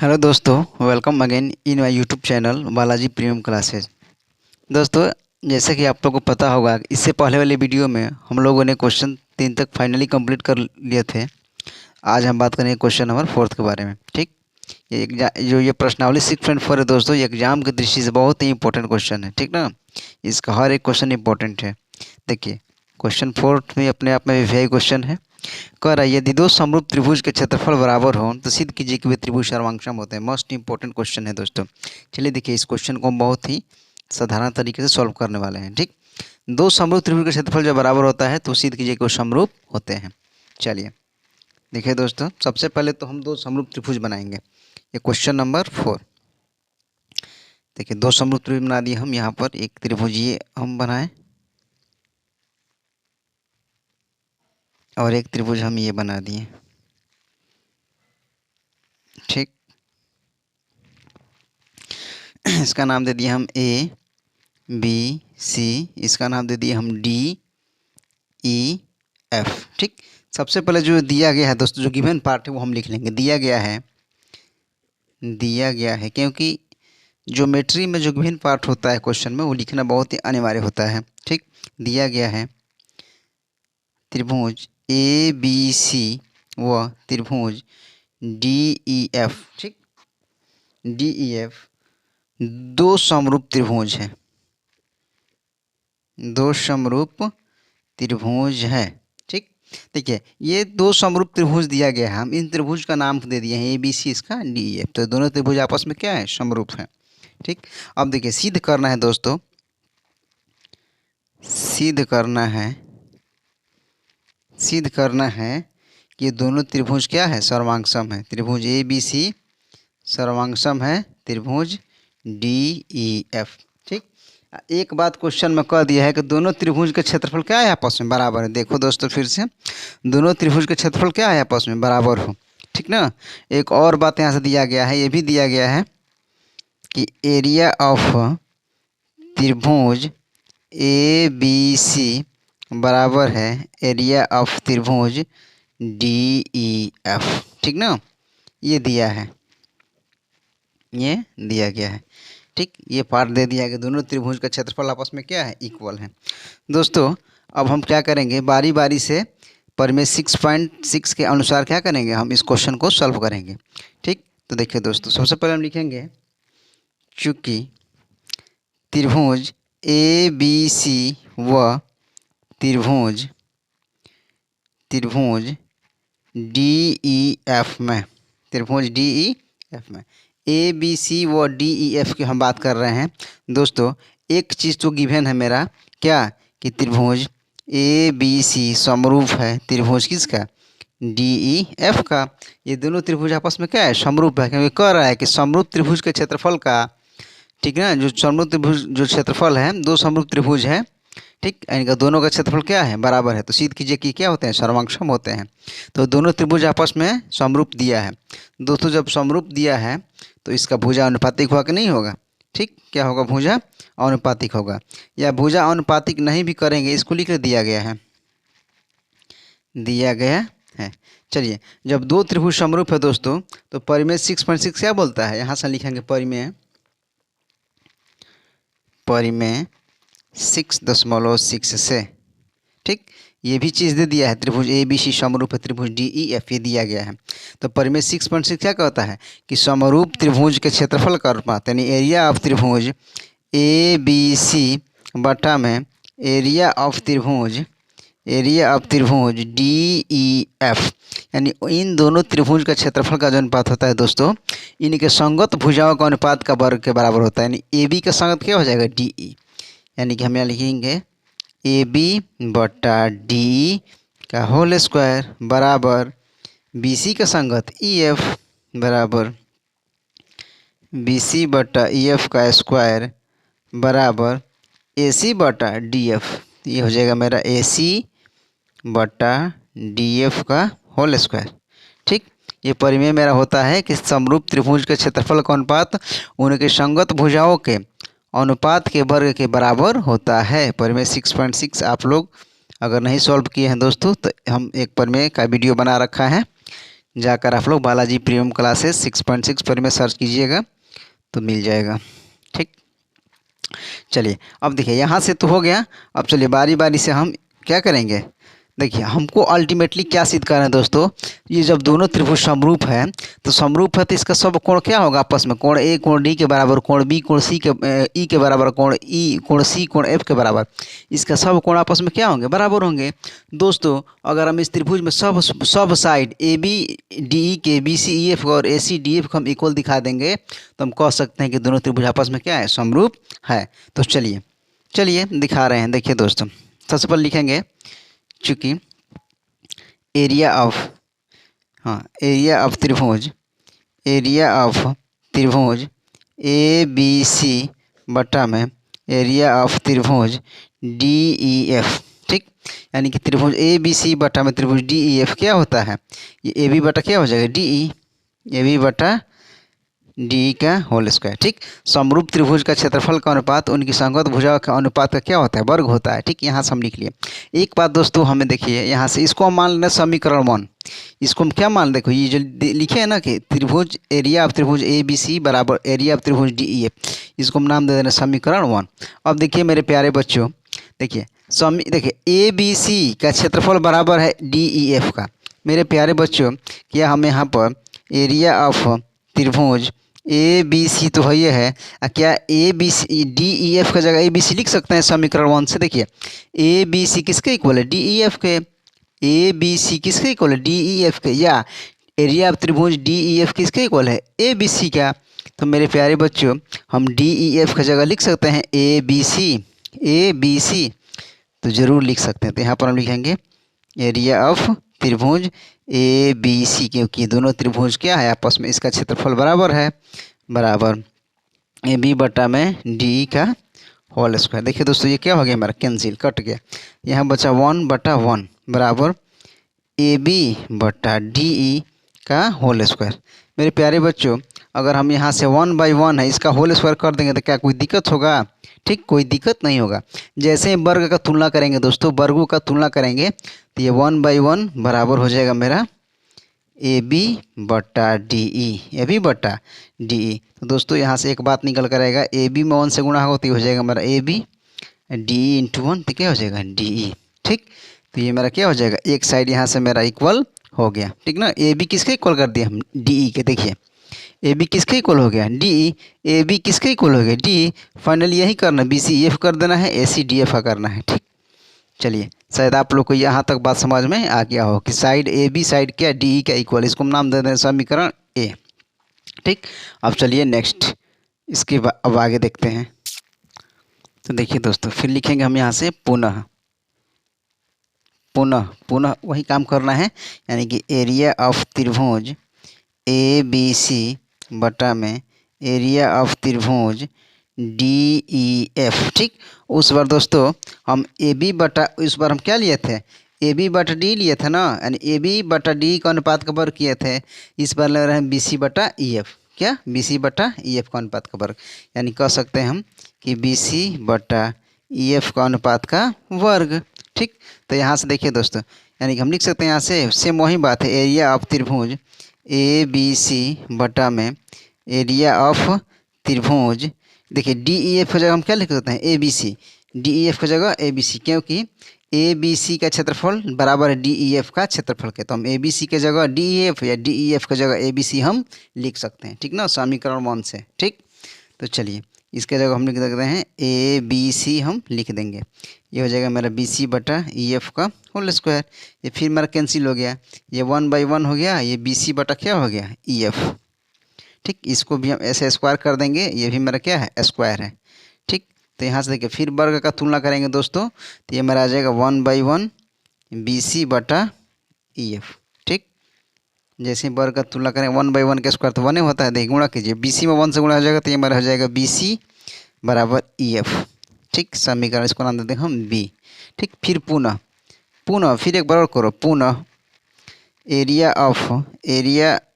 Hello दोस्तों, welcome again in my YouTube channel Balaji premium classes. दोस्तों, जैसे कि आप लोगों को पता होगा, इससे पहले वाले वीडियो में हम लोगों ने क्वेश्चन 3 तक फाइनली कंप्लीट कर लिए थे। आज हम बात करेंगे क्वेश्चन नंबर 4 के बारे में। ठीक, ये प्रश्नावली 6.4 है दोस्तों। ये एग्जाम की दृष्टि से बहुत ही इंपॉर्टेंट क्वेश्चन है। ठीक ना, इसका हर एक क्वेश्चन इंपॉर्टेंट है। देखिए, क्वेश्चन 4 भी अपने आप में वेरी क्वेश्चन है। कह रहा है, यदि दो समरूप त्रिभुज के क्षेत्रफल बराबर हो तो सिद्ध कीजिए कि वे त्रिभुज सर्वांगसम होते हैं। मोस्ट इंपॉर्टेंट क्वेश्चन है दोस्तों। चलिए देखिए, इस क्वेश्चन को हम बहुत ही साधारण तरीके से सॉल्व करने वाले हैं। ठीक, दो समरूप त्रिभुज का क्षेत्रफल जब बराबर होता है तो सिद्ध कीजिए कि वो समरूप होते हैं। चलिए देखिए दोस्तों, सबसे पहले तो हम दो समरूप त्रिभुज बनाएंगे। ये क्वेश्चन नंबर 4। देखिए, दो समरूप त्रिभुज बना दिए हम। यहाँ पर एक त्रिभुज ये हम बनाए और एक त्रिभुज हम ये बना दिए। ठीक, इसका नाम दे दिए हम ए बी सी, इसका नाम दे दिए हम डी ई एफ। ठीक, सबसे पहले जो दिया गया है दोस्तों, जो गिवन पार्ट है वो हम लिख लेंगे। दिया गया है क्योंकि ज्योमेट्री में जो गिवन पार्ट होता है क्वेश्चन में, वो लिखना बहुत ही अनिवार्य होता है। ठीक, दिया गया है त्रिभुज ए बी सी व त्रिभुज डी ई एफ। ठीक, डी ई एफ दो समरूप त्रिभुज है, दो समरूप त्रिभुज है। ठीक, देखिए, ये दो समरूप त्रिभुज दिया गया है। हम इन त्रिभुज का नाम दे दिए हैं ए बी सी, इसका डी ई एफ। तो दोनों त्रिभुज आपस में क्या है, समरूप है। ठीक, अब देखिए, सिद्ध करना है दोस्तों, सिद्ध करना है कि दोनों त्रिभुज क्या है, सर्वांगसम है। त्रिभुज ए बी सी सर्वांगसम है त्रिभुज डी ई एफ। ठीक, एक बात क्वेश्चन में कह दिया है कि दोनों त्रिभुज के क्षेत्रफल क्या है, आपस में बराबर है। देखो दोस्तों, फिर से दोनों त्रिभुज के क्षेत्रफल क्या है, आपस में बराबर हो। ठीक ना, एक और बात यहाँ से दिया गया है, ये भी दिया गया है कि एरिया ऑफ त्रिभुज ए बी सी बराबर है एरिया ऑफ त्रिभुज डी ई एफ। ठीक ना, ये दिया है, ये दिया गया है। ठीक, ये पार्ट दे दिया कि दोनों त्रिभुज का क्षेत्रफल आपस में क्या है, इक्वल है। दोस्तों, अब हम क्या करेंगे, बारी बारी से परिमेय 6.6 के अनुसार क्या करेंगे, हम इस क्वेश्चन को सॉल्व करेंगे। ठीक, तो देखिए दोस्तों, सबसे पहले हम लिखेंगे, चूँकि त्रिभुज ए बी सी व त्रिभुज डी ई एफ में, त्रिभुज डी ई एफ में ए बी सी व डी ई एफ की हम बात कर रहे हैं। दोस्तों, एक चीज़ तो गिवन है मेरा, क्या कि त्रिभुज ए बी सी समरूप है त्रिभुज किसका, डी ई एफ का। ये दोनों त्रिभुज आपस में क्या है, समरूप है, क्योंकि कह रहा है कि समरूप त्रिभुज के क्षेत्रफल का, ठीक है ना, जो समरूप त्रिभुज जो क्षेत्रफल है, दो समरूप त्रिभुज है। ठीक, इनका दोनों का क्षेत्रफल क्या है, बराबर है। तो सिद्ध कीजिए कि क्या होते हैं, सर्वांगसम होते हैं। तो दोनों त्रिभुज आपस में समरूप दिया है। दोस्तों, जब समरूप दिया है तो इसका भुजा अनुपातिक होगा कि नहीं होगा। ठीक, क्या होगा, भुजा अनुपातिक होगा। या भुजा अनुपातिक नहीं भी करेंगे, इसको लिख दिया गया है। चलिए, जब दो त्रिभुज समरूप है दोस्तों, तो परिमेय 6.6 क्या बोलता है, यहाँ से लिखेंगे परिमेय 6.6 से। ठीक, ये भी चीज़ दे दिया है, त्रिभुज ए बी सी समरूप है त्रिभुज डी ई एफ, ये दिया गया है। तो परिमेय 6.6 क्या कहता है कि समरूप त्रिभुज के क्षेत्रफल का अनुपात, यानी एरिया ऑफ त्रिभुज ए बी सी बटा में एरिया ऑफ त्रिभुज डी ई एफ, यानी इन दोनों त्रिभुज का क्षेत्रफल का जो अनुपात होता है दोस्तों, इनके संगत भुजाओं का अनुपात का वर्ग के बराबर होता है। यानी ए बी का संगत क्या हो जाएगा, डी ई, यानी कि हम यहाँ लिखेंगे ए बी बटा डी का होल स्क्वायर बराबर बी सी का संगत ई एफ बराबर बी सी बटा ई एफ का स्क्वायर बराबर ए सी बटा डी एफ। ये हो जाएगा मेरा ए सी बटा डी एफ का होल स्क्वायर। ठीक, ये परिमेय मेरा होता है कि समरूप त्रिभुज के क्षेत्रफल का अनुपात उनके संगत भुजाओं के अनुपात के वर्ग के बराबर होता है। परिमेय 6.6 आप लोग अगर नहीं सॉल्व किए हैं दोस्तों, तो हम एक परिमेय का वीडियो बना रखा है, जाकर आप लोग बालाजी प्रीमियम क्लासेस 6.6 पर में सर्च कीजिएगा तो मिल जाएगा। ठीक, चलिए अब देखिए यहाँ से तो हो गया। अब चलिए बारी बारी से हम क्या करेंगे। देखिए हमको अल्टीमेटली क्या सिद्ध करना है दोस्तों, ये जब दोनों त्रिभुज समरूप है तो समरूप है तो इसका सब कोण क्या होगा आपस में, कोण ए कोण डी के बराबर, कोण बी कोण सी के ई के बराबर, कोण ई कोण सी कोण एफ के बराबर, इसका सब कोण आपस में क्या होंगे, बराबर होंगे। दोस्तों अगर हम इस त्रिभुज में सब side A B D E के बी सी ई एफ और ए सी डी एफ को हम इक्वल दिखा देंगे तो हम कह सकते हैं कि दोनों त्रिभुज आपस में क्या है, समरूप है। तो चलिए दिखा रहे हैं। देखिए दोस्तों सबसे पहले लिखेंगे चूँकि एरिया ऑफ त्रिभुज ए बी सी बटा में एरिया ऑफ त्रिभुज डी ई एफ। ठीक, यानी कि त्रिभुज ए बी सी बटा में त्रिभुज डी ई एफ क्या होता है, ये ए बी बटा क्या हो जाएगा, डी ई, ए बी बटा डी का होल स्क्वायर। ठीक, समरूप त्रिभुज का क्षेत्रफल का अनुपात उनकी संगत भुजा का अनुपात का क्या होता है, वर्ग होता है। ठीक, यहाँ से हम लिख लिए। एक बात दोस्तों हमें देखिए यहाँ से इसको हम मान लेना समीकरण 1, इसको हम क्या मान, देखो ये जो लिखे है ना कि त्रिभुज एरिया ऑफ त्रिभुज ए बी सी बराबर एरिया ऑफ त्रिभुज डी ई एफ, इसको हम नाम दे देना समीकरण 1। अब देखिए मेरे प्यारे बच्चों, देखिए ए बी सी का क्षेत्रफल बराबर है डी ई एफ का। मेरे प्यारे बच्चों क्या हम यहाँ पर एरिया ऑफ त्रिभुज ए बी सी तो है क्या A B C D E F का जगह ए बी सी लिख सकते हैं समीकरण 1 से। देखिए ए बी सी किसके इक्वल है, डी ई एफ के, ए बी सी किसके इक्वल है, डी ई एफ के, या एरिया ऑफ त्रिभुज डी ई एफ किसके इक्वल है, ए बी सी का। तो मेरे प्यारे बच्चों हम डी ई एफ का जगह लिख सकते हैं ए बी सी तो ज़रूर लिख सकते हैं। तो यहाँ पर हम लिखेंगे एरिया ऑफ त्रिभुज ए बी सी, क्योंकि दोनों त्रिभुज क्या है आपस में, इसका क्षेत्रफल बराबर है, बराबर ए बी बटा में डी का होल स्क्वायर। देखिए दोस्तों ये क्या हो गया हमारा, कैंसिल, कट गया। यहाँ बचा 1/1 बराबर ए बी बटा डी ई का होल स्क्वायर। मेरे प्यारे बच्चों अगर हम यहाँ से 1/1 है इसका होल स्क्वायर कर देंगे तो क्या कोई दिक्कत होगा, ठीक, कोई दिक्कत नहीं होगा। जैसे ही वर्ग का तुलना करेंगे दोस्तों, वर्गों का तुलना करेंगे तो ये 1/1 बराबर हो जाएगा मेरा ए बी बटा डी ई, ए बी बटा डी ई। तो दोस्तों यहाँ से एक बात निकल कर आएगा, ए बी में 1 से गुणा होगा तो ये हो जाएगा मेरा A B, D E into 1 तो क्या हो जाएगा डी ई। ठीक, तो ये मेरा क्या हो जाएगा, एक साइड यहाँ से मेरा इक्वल हो गया। ठीक ना, ए बी किसके इक्वल कर दिया हम, डी ई के। देखिए ए बी किसके इक्वल हो गया, डी ई, ए बी किसके इक्वल हो गया, डी ई। फाइनली यही करना, बी सी एफ कर देना है, ए सी डी एफ का करना है। ठीक, चलिए शायद आप लोग को यहाँ तक बात समझ में आ गया हो कि साइड ए बी साइड क्या डी ई का इक्वल, इसको हम नाम दे दें समीकरण ए। ठीक, अब चलिए नेक्स्ट इसके अब आगे देखते हैं। तो देखिए दोस्तों फिर लिखेंगे हम यहाँ से पुनः वही काम करना है, यानी कि एरिया ऑफ त्रिभुज ए बी सी बटा में एरिया ऑफ त्रिभुज डी ई एफ। ठीक, उस बार दोस्तों हम ए बी बटा, इस बार हम क्या लिए थे, ए बी बटा डी लिए थे ना, यानी ए बी बटा डी का अनुपात का वर्ग किए थे। इस बार ले रहे हैं बी सी बटा ई एफ, क्या बी सी बटा ई एफ का अनुपात का वर्ग, यानी कह सकते हैं हम कि बी सी बटा ई एफ का अनुपात का वर्ग। ठीक, तो यहाँ से देखिए दोस्तों, यानी कि हम लिख सकते हैं यहाँ से सेम वही बात है, एरिया ऑफ त्रिभुज ए बी सी बटा में एरिया ऑफ त्रिभुज, देखिए डी ई एफ की जगह हम क्या लिख सकते हैं, A B C, D E F की जगह ए बी सी, क्योंकि ए बी सी का क्षेत्रफल बराबर है डी ई एफ का क्षेत्रफल के। तो हम ए बी सी के जगह डी ई एफ या डी ई एफ की जगह ए बी सी हम लिख सकते हैं। ठीक ना, समीकरण 1 से। ठीक, तो चलिए इसके जगह हम लिख सकते हैं ए बी सी हम लिख देंगे, ये हो जाएगा मेरा बी सी बटा ई एफ का होल स्क्वायर। ये फिर मेरा कैंसिल हो गया, ये 1/1 हो गया, ये बी सी बटा क्या हो गया ई एफ। ठीक, इसको भी हम ऐसे स्क्वायर कर देंगे, ये भी मेरा क्या है स्क्वायर है। ठीक, तो यहाँ से देखिए फिर वर्ग का तुलना करेंगे दोस्तों, तो ये मेरा आ जाएगा 1/1 बी सी बटा ई एफ। ठीक, जैसे वर्ग का तुलना करें 1/1 का स्क्वायर तो 1 होता है, देखिए गुणा कीजिए, बी सी में 1 से गुणा हो जाएगा तो ये मेरा हो जाएगा बी सी बराबर ई एफ। ठीक, समीकरण इसको नाम देते हैं हम बी। ठीक, फिर पुनः फिर एक बार और करो, पुनः एरिया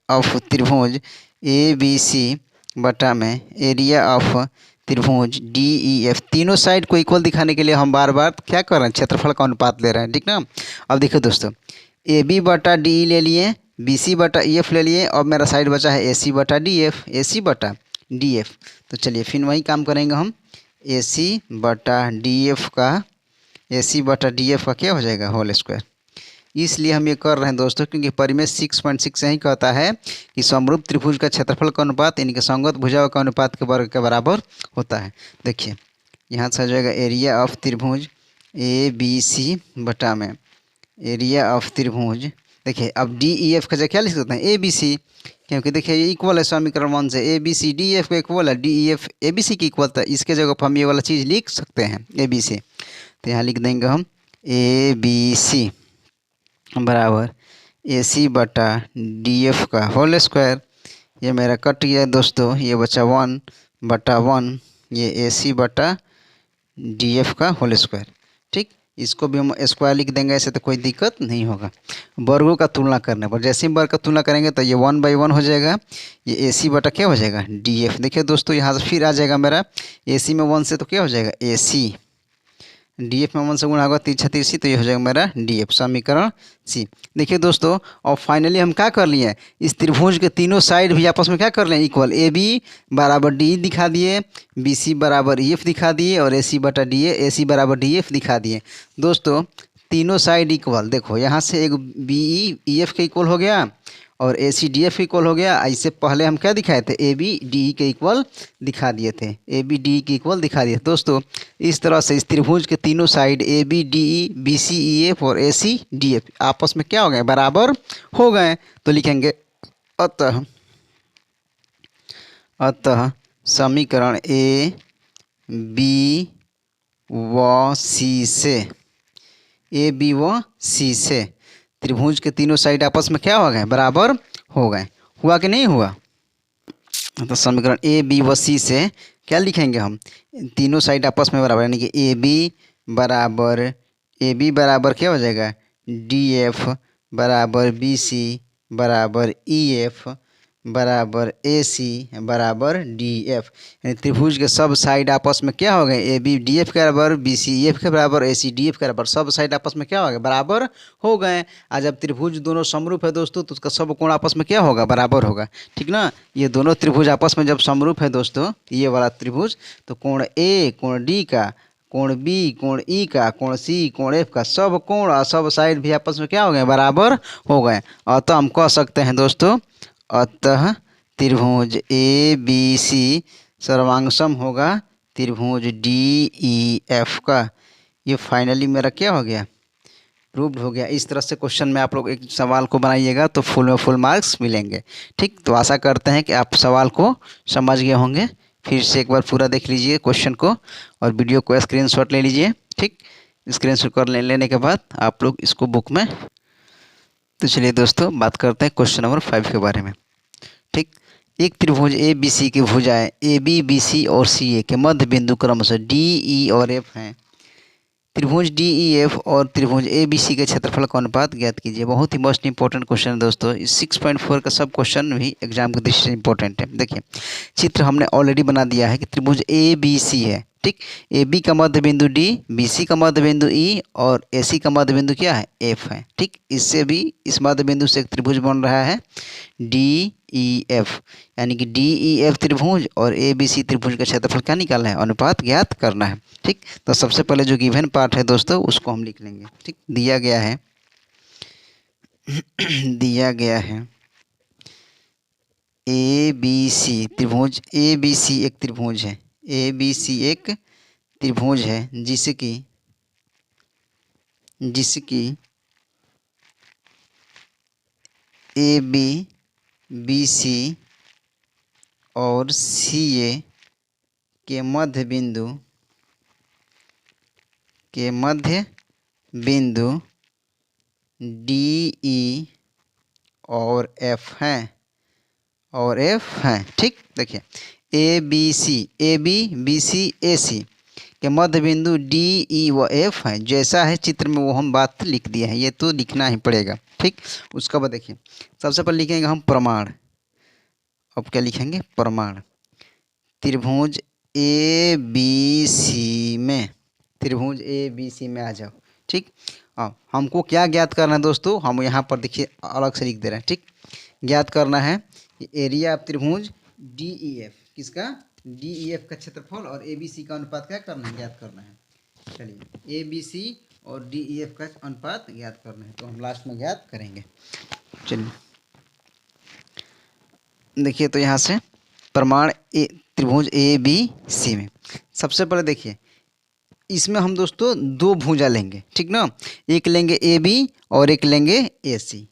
ऑफ त्रिभुज ए बी सी बटा में एरिया ऑफ त्रिभुज डी ई एफ, तीनों साइड को इक्वल दिखाने के लिए हम बार बार क्या कर रहे हैं, क्षेत्रफल का अनुपात ले रहे हैं। ठीक ना, अब देखिए दोस्तों ए बी बटा डी ई ले लिए, BC बटा EF ले लिए, और मेरा साइड बचा है AC बटा DF, AC बटा DF। तो चलिए फिर वही काम करेंगे हम, AC बटा DF का, AC बटा DF का क्या हो जाएगा, होल स्क्वायर। इसलिए हम ये कर रहे हैं दोस्तों, क्योंकि परिमेय 6.6 यही कहता है कि समरूप त्रिभुज का क्षेत्रफल का अनुपात इनके संगत भुजाओं का अनुपात के वर्ग के बराबर होता है। देखिए यहाँ से आ जाएगा एरिया ऑफ त्रिभुज ABC बटा में एरिया ऑफ त्रिभुज। देखिए अब DEF का जगह क्या लिख सकते हैं, ABC, क्योंकि देखिए ये इक्वल है समीकरण 1 से, ABC DEF का इक्वल है, DEF ABC की इक्वल था, इसके जगह पर हम ये वाला चीज़ लिख सकते हैं ABC। तो यहाँ लिख देंगे हम ABC बराबर AC बटा DF का होल स्क्वायर। ये मेरा कट गया दोस्तों, ये बचा 1 बटा 1, ये AC बटा DF का होल स्क्वायर। ठीक, इसको भी हम स्क्वायर लिख देंगे, ऐसे तो कोई दिक्कत नहीं होगा। वर्गों का तुलना करने पर, जैसे ही वर्ग का तुलना करेंगे तो ये 1/1 हो जाएगा, ये AC बटा क्या हो जाएगा, DF। देखिए दोस्तों यहाँ से फिर आ जाएगा मेरा AC में 1 से तो क्या हो जाएगा AC, DF में 1 से गुणा होगा, तिरछा तिरछी, तो ये हो जाएगा मेरा DF, समीकरण C। देखिए दोस्तों और फाइनली हम क्या कर लिए, इस त्रिभुज के तीनों साइड भी आपस में क्या कर लें, इक्वल। AB बराबर DE दिखा दिए, BC बराबर EF दिखा दिए, और AC बटा AC बराबर DF दिखा दिए। दोस्तों तीनों साइड इक्वल, देखो यहाँ से एक BE EF के इक्वल हो गया, और AC DF के इक्वल हो गया। इससे पहले हम क्या दिखाए थे, AB DE के इक्वल दिखा दिए थे, AB DE के इक्वल दिखा दिए। दोस्तों इस तरह से इस त्रिभुज के तीनों side AB DE BC EF और AC DF आपस में क्या हो गए, बराबर हो गए। तो लिखेंगे अतः समीकरण A B व C से, A B व C से त्रिभुज के तीनों साइड आपस में क्या हो गए, बराबर हो गए। हुआ कि नहीं हुआ। तो समीकरण A B व C से क्या लिखेंगे हम, तीनों साइड आपस में बराबर, यानी कि AB बराबर क्या हो जाएगा, DF बराबर BC बराबर EF बराबर AC बराबर DF। यानी त्रिभुज के सब साइड आपस में क्या हो गए, AB DF के बराबर, BC EF के बराबर, AC DF के बराबर, सब साइड आपस में क्या हो गए, बराबर हो गए। आज जब त्रिभुज दोनों समरूप है दोस्तों, तो उसका सब कोण आपस में क्या होगा, बराबर होगा। ठीक ना, ये दोनों त्रिभुज आपस में जब समरूप है दोस्तों, ये वाला त्रिभुज, तो कोण A कोण D का, कोण B कोण E का, कोण C कोण F का, सब कोण और सब साइड भी आपस में क्या हो गए, बराबर हो गए। अतः हम कह सकते हैं दोस्तों, अतः त्रिभुज ABC सर्वांगसम होगा त्रिभुज DEF का। ये फाइनली मेरा क्या हो गया, प्रूव्ड हो गया। इस तरह से क्वेश्चन में आप लोग एक सवाल को बनाइएगा तो फुल में फुल मार्क्स मिलेंगे। ठीक, तो आशा करते हैं कि आप सवाल को समझ गए होंगे। फिर से एक बार पूरा देख लीजिए क्वेश्चन को, और वीडियो को स्क्रीनशॉट ले लीजिए। ठीक, स्क्रीनशॉट कर लेने के बाद आप लोग इसको बुक में। तो चलिए दोस्तों बात करते हैं क्वेश्चन नंबर 5 के बारे में। ठीक, एक त्रिभुज ABC की भुजाएं AB BC और CA के मध्य बिंदु क्रमशः DE और F हैं। त्रिभुज DEF और त्रिभुज ABC के क्षेत्रफल का अनुपात ज्ञात कीजिए। बहुत ही मोस्ट इंपॉर्टेंट क्वेश्चन है दोस्तों। इस 6.4 का सब क्वेश्चन भी एग्जाम की दृष्टि से इंपॉर्टेंट है। देखिए चित्र हमने ऑलरेडी बना दिया है कि त्रिभुज ABC है। ठीक, AB का मध्य बिंदु D, BC का मध्य बिंदु E और AC का मध्य बिंदु क्या है, F है। ठीक, इससे भी इस मध्य बिंदु से एक त्रिभुज बन रहा है DEF, यानी कि DEF त्रिभुज और ABC त्रिभुज का क्षेत्रफल क्या निकालना है, अनुपात ज्ञात करना है। ठीक, तो सबसे पहले जो गिवन पार्ट है दोस्तों उसको हम लिख लेंगे। ठीक, दिया गया है दिया गया है ABC त्रिभुज, ABC एक त्रिभुज है, ABC एक त्रिभुज है जिसकी AB BC और CA के मध्य बिंदु DE और F हैं ठीक, देखिए AB BC AC के मध्य बिंदु DE व F हैं। जैसा है चित्र में वो हम बात लिख दिए हैं, ये तो लिखना ही पड़ेगा। ठीक, उसका बाद देखिए सबसे पहले लिखेंगे हम प्रमाण। अब क्या लिखेंगे, प्रमाण। त्रिभुज ABC में आ जाओ। ठीक। अब हमको क्या ज्ञात करना है दोस्तों, हम यहाँ पर देखिए अलग से लिख दे रहे हैं। ठीक, ज्ञात करना है कि एरिया ऑफ त्रिभुज डी ई एफ, किसका, डी ई एफ का क्षेत्रफल और ए बी सी का अनुपात क्या करना है, ज्ञात करना है। चलिए ए बी सी और डी ई एफ का अनुपात ज्ञात करना है, तो हम लास्ट में ज्ञात करेंगे। चलिए देखिए, तो यहाँ से प्रमाण त्रिभुज ए बी सी में सबसे पहले देखिए, इसमें हम दोस्तों दो भुजा लेंगे, ठीक ना। एक लेंगे ए बी और एक लेंगे ए सी।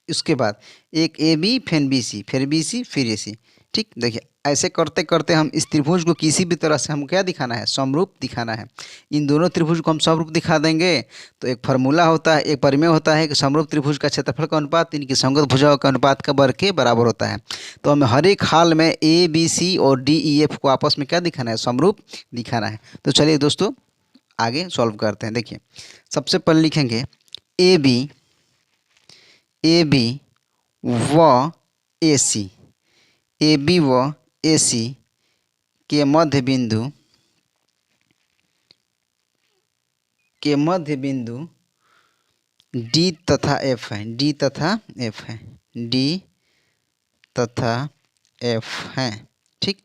उसके बाद एक ए बी फिर बी सी, फिर बी सी, फिर ए सी। ठीक, देखिए ऐसे करते करते हम इस त्रिभुज को किसी भी तरह से हम क्या दिखाना है, समरूप दिखाना है। इन दोनों त्रिभुज को हम समरूप दिखा देंगे तो एक फार्मूला होता है, एक परिमेय होता है कि समरूप त्रिभुज का क्षेत्रफल का अनुपात इनकी संगत भुजाओं का अनुपात का वर्ग के बराबर होता है। तो हमें हर एक हाल में ए बी सी और डी ई एफ को आपस में क्या दिखाना है, समरूप दिखाना है। तो चलिए दोस्तों आगे सॉल्व करते हैं। देखिए सबसे पहले लिखेंगे ए बी व ए सी, ए बी व ए सी के मध्य बिंदु डी तथा एफ है, डी तथा एफ है, डी तथा एफ है। ठीक,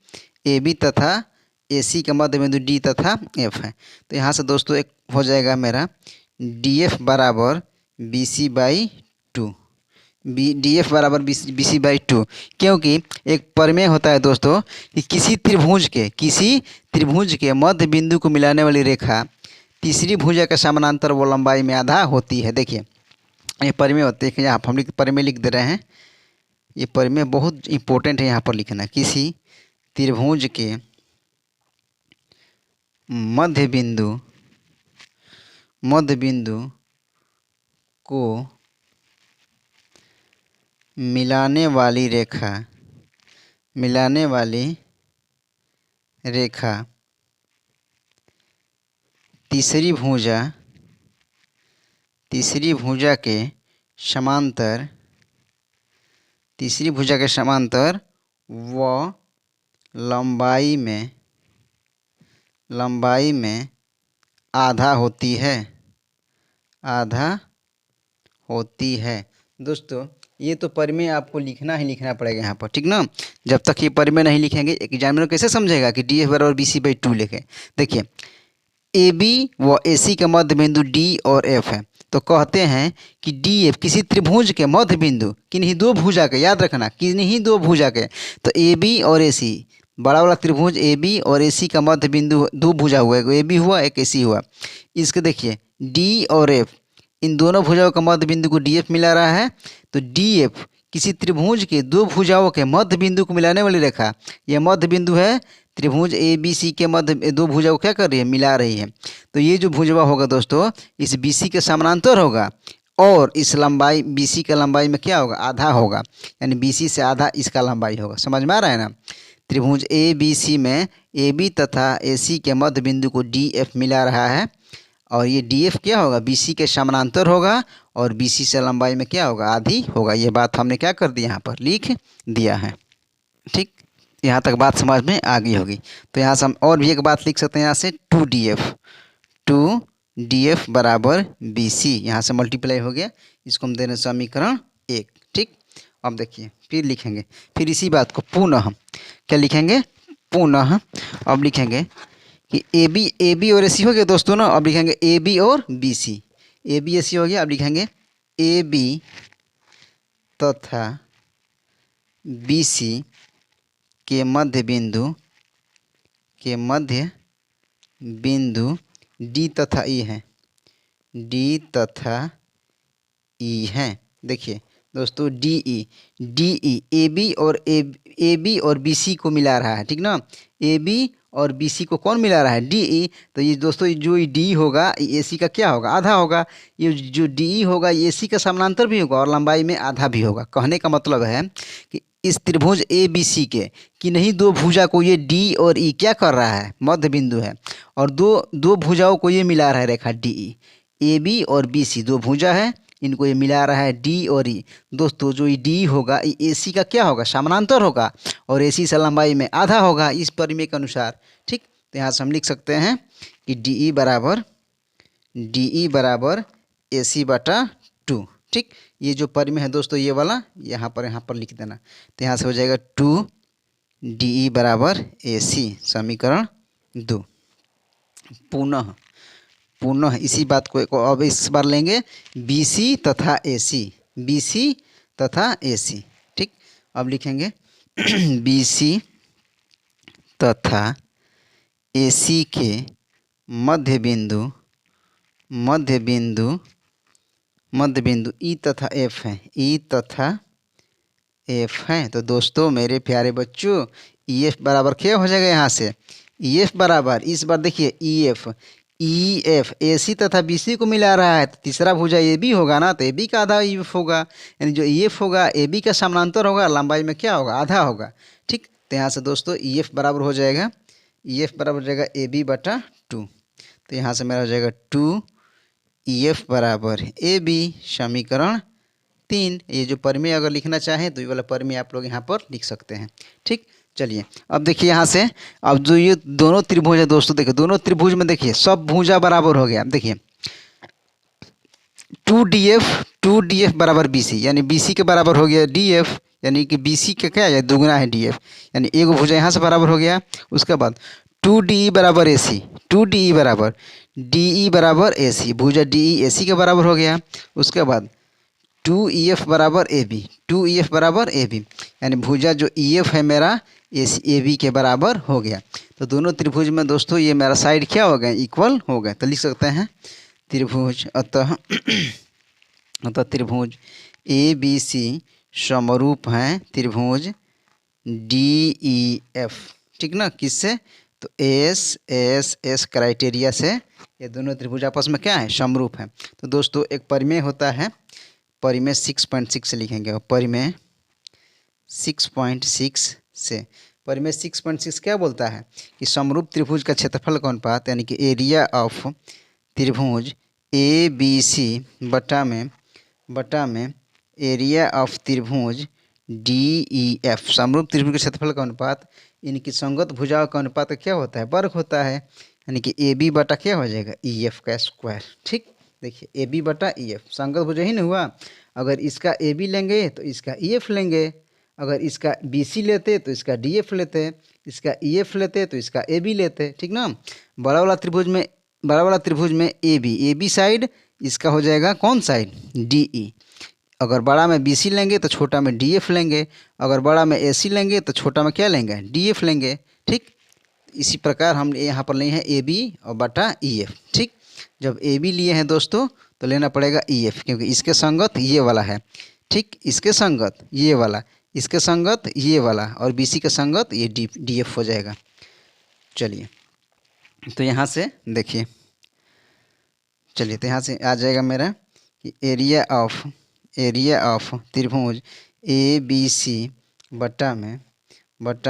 ए बी तथा ए सी का मध्य बिंदु डी तथा एफ है। तो यहाँ से दोस्तों एक हो जाएगा मेरा डी एफ बराबर B C by two, D F बराबर बी सी बाई टू, क्योंकि एक प्रमेय होता है दोस्तों कि किसी त्रिभुज के मध्य बिंदु को मिलाने वाली रेखा तीसरी भुजा के समानांतर वो लंबाई में आधा होती है। देखिए ये प्रमेय होते हैं, यहाँ हम प्रमेय लिख दे रहे हैं। ये प्रमेय बहुत इंपॉर्टेंट है यहाँ पर लिखना। किसी त्रिभुज के मध्य बिंदु को मिलाने वाली रेखा तीसरी भुजा के समांतर व लंबाई में आधा होती है। दोस्तों ये तो परिमेय आपको लिखना ही लिखना पड़ेगा यहाँ पर, ठीक ना। जब तक ये परिमेय नहीं लिखेंगे एग्जामिनर कैसे समझेगा कि डी एफ बराबर बी सी बाई टू लिखे। देखिए ए बी व ए सी का मध्य बिंदु डी और एफ है, तो कहते हैं कि डी एफ किसी त्रिभुज के मध्य बिंदु, किन्हीं दो भुजा के, याद रखना किन्हीं दो भुजा के। तो ए बी और ए सी, बड़ा वाला त्रिभुज ए बी और ए सी का मध्य बिंदु दो भुजा हुआ, एक ए बी हुआ एक ए सी हुआ। इसके देखिए डी और एफ, इन दोनों भुजाओं का मध्य बिंदु को डी एफ मिला रहा है। तो डी एफ किसी त्रिभुज के दो भुजाओं के मध्य बिंदु को मिलाने वाली रेखा, यह मध्य बिंदु है त्रिभुज ए बी सी के मध्य दो भुजाओं क्या कर रही है, मिला रही है। तो ये जो भुजवा होगा दोस्तों इस बी सी के समानांतर होगा और इस लंबाई बी सी का लंबाई में क्या होगा, आधा होगा, यानी बी सी से आधा इसका लंबाई होगा। समझ में आ रहा है ना। त्रिभुज ए बी सी में ए बी तथा ए सी के मध्य बिंदु को डी एफ मिला रहा है और ये डी एफ क्या होगा, बी सी के समानांतर होगा और बी सी से लंबाई में क्या होगा, आधी होगा। ये बात हमने क्या कर दी, यहाँ पर लिख दिया है। ठीक, यहाँ तक बात समझ में आ गई होगी। तो यहाँ से हम और भी एक बात लिख सकते हैं, यहाँ से टू डी एफ बराबर बी सी, यहाँ से मल्टीप्लाई हो गया, इसको हम दे रहे हैं समीकरण 1। ठीक, अब देखिए फिर लिखेंगे, फिर इसी बात को पुनः क्या लिखेंगे, पुनः अब लिखेंगे कि ए बी और ए सी हो गया दोस्तों ना। अब लिखेंगे ए बी और बी सी, ए बी ए सी हो गया। अब लिखेंगे ए बी तथा बी सी के मध्य बिंदु डी तथा ई है, डी तथा ई है। देखिए दोस्तों डी ई ए बी और बी सी को मिला रहा है, ठीक ना। ए बी और बी सी को कौन मिला रहा है, डी ई। तो ये दोस्तों जो डी होगा ए सी का क्या होगा, आधा होगा। ये जो डी ई होगा ये ए सी का समानांतर भी होगा और लंबाई में आधा भी होगा। कहने का मतलब है कि इस त्रिभुज ए बी सी के किन्हीं दो भुजा को ये डी और ई क्या कर रहा है, मध्य बिंदु है, और दो भुजाओं को ये मिला रहा है रेखा डी ई। ए बी और बी सी दो भुजा है, इनको ये मिला रहा है डी और ई। दोस्तों जो डी होगा ये ए सी का क्या होगा, समानांतर होगा और ए सी से लंबाई में आधा होगा इस परिमेय के अनुसार। ठीक, तो यहाँ से हम लिख सकते हैं कि डी ई बराबर DE बराबर AC बटा 2। ठीक, ये जो परिमेय है दोस्तों ये वाला यहाँ पर लिख देना। तो यहाँ से हो जाएगा 2DE बराबर AC, समीकरण 2। पुनः इसी बात को अब इस बार लेंगे BC तथा AC, BC तथा AC। ठीक, अब लिखेंगे BC तथा AC के मध्य बिंदु E तथा F है, E तथा F है। तो दोस्तों मेरे प्यारे बच्चों EF बराबर क्या हो जाएगा यहाँ से, EF बराबर इस बार देखिए EF AC तथा BC को मिला रहा है, तो तीसरा भुजा AB होगा ना, तो AB का आधा EF होगा, यानी जो EF होगा AB का समानांतर होगा, लंबाई में क्या होगा, आधा होगा। ठीक, तो यहाँ से दोस्तों EF बराबर हो जाएगा AB बटा 2। तो यहाँ से मेरा हो जाएगा 2EF बराबर AB, समीकरण 3। ये जो परिमेय अगर लिखना चाहें तो ये वाला परिमेय आप लोग यहाँ पर लिख सकते हैं। ठीक, चलिए अब देखिए यहाँ से, अब जो ये दोनों त्रिभुज है दोस्तों, देखिए दोनों त्रिभुज में देखिए सब भुजा बराबर हो गया। देखिए 2DF बराबर BC, यानी BC के बराबर हो गया DF, यानी कि BC का क्या है, दुगना है DF, यानी एक भुजा यहाँ से बराबर हो गया। उसके बाद 2DE बराबर AC, 2DE बराबर DE बराबर AC, भुजा DE AC के बराबर हो गया। उसके बाद 2EF बराबर AB, 2EF बराबर AB, यानी भुजा जो EF है मेरा AB के बराबर हो गया। तो दोनों त्रिभुज में दोस्तों ये मेरा साइड क्या हो गए, इक्वल हो गए। तो लिख सकते हैं त्रिभुज अतः त्रिभुज ABC समरूप हैं त्रिभुज DEF। ठीक ना, किससे, तो S क्राइटेरिया से ये दोनों त्रिभुज आपस में क्या है, समरूप हैं। तो दोस्तों एक परिमेय होता है, परिमेय 6.6 लिखेंगे, और परिमेय 6.6 से, परिमेय 6.6 क्या बोलता है कि समरूप त्रिभुज का क्षेत्रफल का अनुपात, यानी कि एरिया ऑफ त्रिभुज ABC बटा में एरिया ऑफ त्रिभुज DEF, समरूप त्रिभुज के क्षेत्रफल का अनुपात इनकी संगत भुजाओं का अनुपात क्या होता है, वर्ग होता है, यानी कि AB बटा क्या हो जाएगा, EF का स्क्वायर। ठीक, देखिए AB बटा EF, संगत भुजा ही नहीं हुआ। अगर इसका AB लेंगे तो इसका EF लेंगे, अगर इसका BC लेते तो इसका DF लेते, इसका EF लेते तो इसका AB लेते। ठीक ना, बड़ा वाला त्रिभुज में AB साइड, इसका हो जाएगा कौन साइड, DE। अगर बड़ा में BC लेंगे तो छोटा में DF लेंगे, अगर बड़ा में AC लेंगे तो छोटा में क्या लेंगे, DF लेंगे। ठीक, इसी प्रकार हम यहाँ पर लिए हैं AB और बटा EF। ठीक, जब AB लिए हैं दोस्तों तो लेना पड़ेगा EF, क्योंकि इसके संगत ये वाला है। ठीक, इसके संगत ये वाला, इसके संगत ये वाला, और BC के संगत ये DF हो जाएगा। चलिए तो यहाँ से देखिए, चलिए तो यहाँ से आ जाएगा मेरा कि एरिया ऑफ त्रिभुज ABC बटा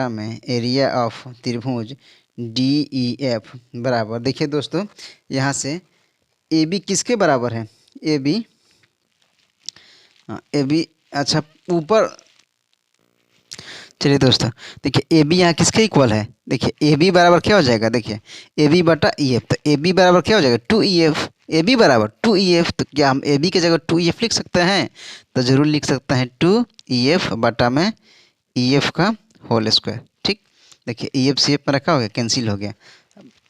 में एरिया ऑफ त्रिभुज DEF बराबर, देखिए दोस्तों यहाँ से AB किसके बराबर है, AB अच्छा ऊपर, चलिए दोस्तों देखिए AB यहाँ किसके इक्वल है, देखिए AB बराबर क्या हो जाएगा, देखिए AB बटा EF, तो AB बराबर क्या हो जाएगा 2EF, AB बराबर 2EF। तो क्या हम AB की जगह 2EF लिख सकते हैं, तो ज़रूर लिख सकते हैं 2EF बटा में EF का होल स्क्वायर। ठीक, देखिए EF CF में रखा हो गया, कैंसिल हो गया,